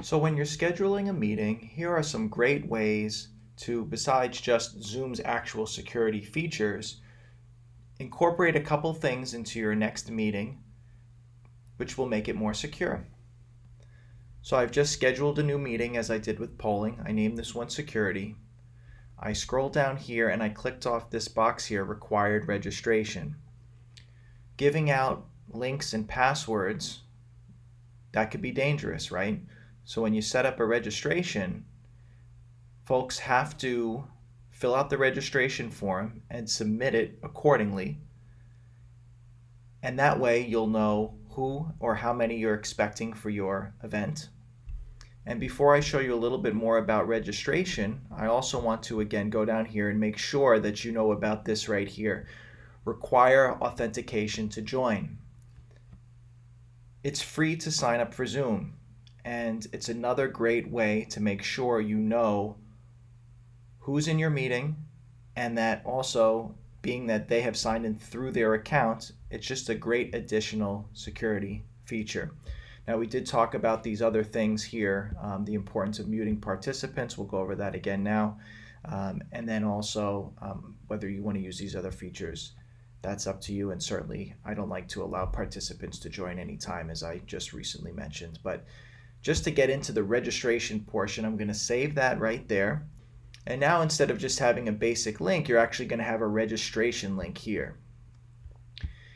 So when you're scheduling a meeting, here are some great ways to, besides just Zoom's actual security features, incorporate a couple things into your next meeting, which will make it more secure. So I've just scheduled a new meeting as I did with polling. I named this one security. I scrolled down here and I clicked off this box here, required registration. Giving out links and passwords, that could be dangerous, right? So when you set up a registration, folks have to fill out the registration form and submit it accordingly. And that way you'll know who or how many you're expecting for your event. And before I show you a little bit more about registration, I also want to again go down here and make sure that you know about this right here. Require authentication to join. It's free to sign up for Zoom, and it's another great way to make sure you know who's in your meeting, and that also, being that they have signed in through their account, it's just a great additional security feature. Now, we did talk about these other things here, the importance of muting participants. We'll go over that again now. And then also whether you want to use these other features, that's up to you. And certainly, I don't like to allow participants to join anytime, as I just recently mentioned. But just to get into the registration portion, I'm going to save that right there. And now, instead of just having a basic link, you're actually going to have a registration link here.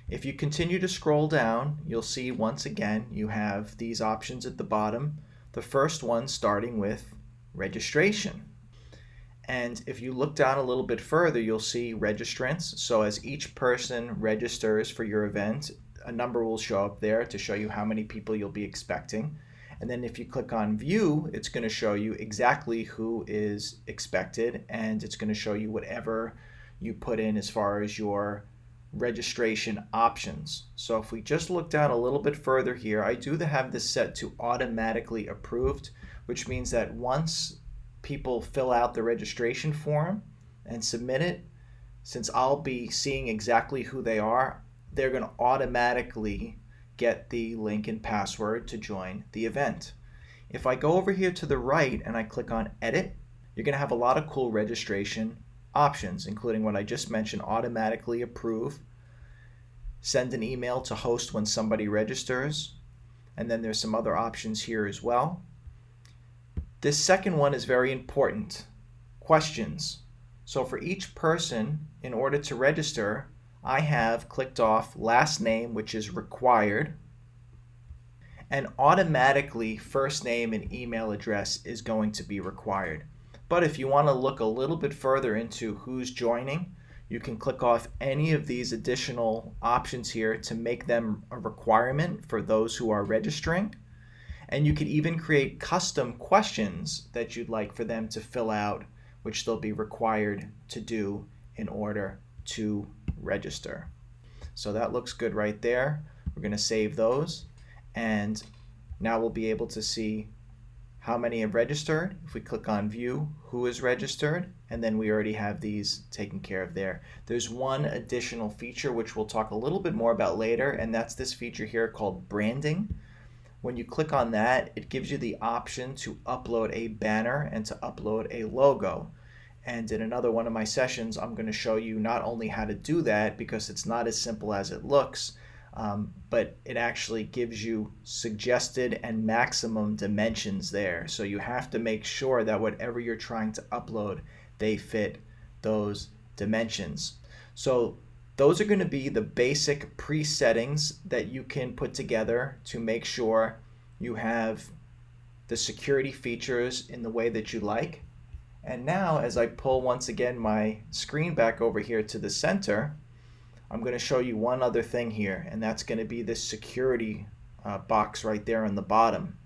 If you continue to scroll down, you'll see once again you have these options at the bottom. The first one starting with registration. And if you look down a little bit further, you'll see registrants. So as each person registers for your event, a number will show up there to show you how many people you'll be expecting. And then if you click on view, it's going to show you exactly who is expected, and it's going to show you whatever you put in as far as your registration options. So if we just look down a little bit further here, I do have this set to automatically approved, which means that once people fill out the registration form and submit it, since I'll be seeing exactly who they are, they're going to automatically get the link and password to join the event. If I go over here to the right and I click on edit, you're going to have a lot of cool registration options, including what I just mentioned: automatically approve, send an email to host when somebody registers, and then there's some other options here as well. This second one is very important: questions. So for each person, in order to register, I have clicked off last name, which is required, and automatically first name and email address is going to be required. But if you want to look a little bit further into who's joining, you can click off any of these additional options here to make them a requirement for those who are registering. And you could even create custom questions that you'd like for them to fill out, which they'll be required to do in order to register. So that looks good right there. We're going to save those, and now we'll be able to see how many have registered. If we click on view, who is registered, and then we already have these taken care of there. There's one additional feature which we'll talk a little bit more about later, and that's this feature here called branding. When you click on that, it gives you the option to upload a banner and to upload a logo. And in another one of my sessions, I'm going to show you not only how to do that, because it's not as simple as it looks, but it actually gives you suggested and maximum dimensions there. So you have to make sure that whatever you're trying to upload, they fit those dimensions. So those are going to be the basic pre-settings that you can put together to make sure you have the security features in the way that you like. And now, as I pull once again my screen back over here to the center, I'm going to show you one other thing here, and that's going to be this security box right there on the bottom.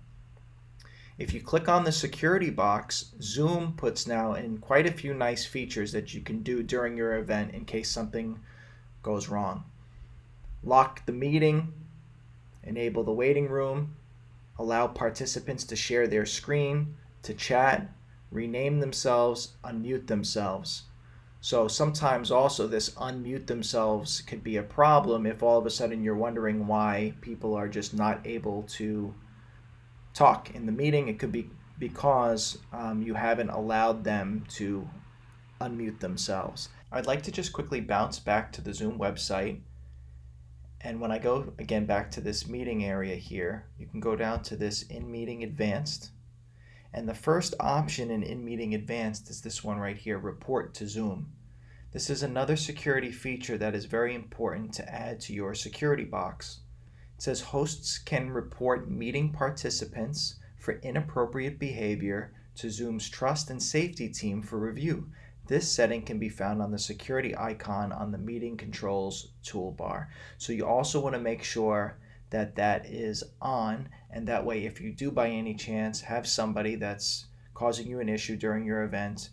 If you click on the security box, Zoom puts now in quite a few nice features that you can do during your event in case something goes wrong. Lock the meeting, enable the waiting room, allow participants to share their screen, to chat, rename themselves, unmute themselves. So sometimes also this unmute themselves could be a problem if all of a sudden you're wondering why people are just not able to talk in the meeting. It could be because you haven't allowed them to unmute themselves. I'd like to just quickly bounce back to the Zoom website. And when I go again back to this meeting area here, you can go down to this In Meeting Advanced. And the first option in Meeting Advanced is this one right here, Report to Zoom. This is another security feature that is very important to add to your security box. It says hosts can report meeting participants for inappropriate behavior to Zoom's trust and safety team for review. This setting can be found on the security icon on the meeting controls toolbar. So you also want to make sure that that is on, and that way if you do by any chance have somebody that's causing you an issue during your event,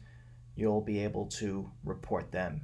you'll be able to report them